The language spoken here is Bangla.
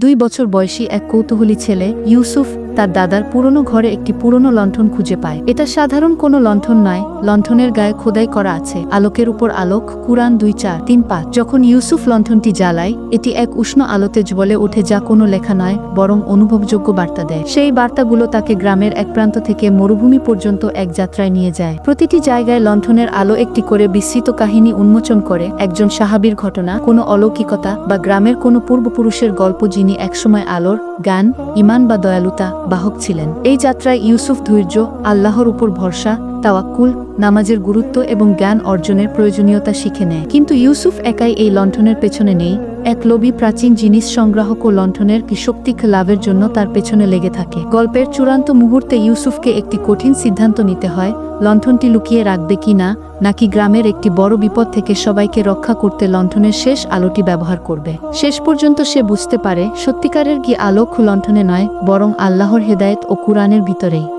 2 বছর বয়সী এক কৌতূহলী ছেলে ইউসুফ তার দাদার পুরনো ঘরে একটি পুরনো লণ্ঠন খুঁজে পায়। এটা সাধারণ কোনো লণ্ঠন নয়, লণ্ঠনের গায়ে খোদাই করা আছে আলোকের উপর আলোক, কুরআন 2:4-3-5। যখন ইউসুফ লণ্ঠনটি জ্বালায়, এটি এক উষ্ণ আলোতে জ্বলে ওঠে যা কোনো লেখা নয়, বরং অনুভবযোগ্য বার্তা দেয়। সেই বার্তাগুলো তাকে গ্রামের এক প্রান্ত থেকে মরুভূমি পর্যন্ত এক যাত্রায় নিয়ে যায়। প্রতিটি জায়গায় লণ্ঠনের আলো একটি করে বিস্মৃত কাহিনী উন্মোচন করে, একজন সাহাবীর ঘটনা, কোনো অলৌকিকতা বা গ্রামের কোনো পূর্বপুরুষের গল্প যিনি একসময় আলোর, জ্ঞান, ঈমান বা দয়ালুতা বাহক ছিলেন। এই যাত্রায় ইউসুফ ধৈর্য, আল্লাহর উপর ভরসা, তাওয়াক্কুল, নামাজের গুরুত্ব এবং জ্ঞান অর্জনের প্রয়োজনীয়তা শিখে নেয়। কিন্তু ইউসুফ একাই এই লণ্ঠনের পেছনে নেই। এক লোভী প্রাচীন জিনিস সংগ্রাহক ও লণ্ঠনের শক্তি লাভের জন্য তার পেছনে লেগে থাকে। গল্পের চূড়ান্ত মুহূর্তে ইউসুফকে একটি কঠিন সিদ্ধান্ত নিতে হয়, লণ্ঠনটি লুকিয়ে রাখবে কি না, নাকি গ্রামের একটি বড় বিপদ থেকে সবাইকে রক্ষা করতে লণ্ঠনের শেষ আলোটি ব্যবহার করবে। শেষ পর্যন্ত সে বুঝতে পারে, সত্যিকারের কি আলোক লণ্ঠনে নয়, বরং আল্লাহর হেদায়েত ও কুরআনের ভিতরেই।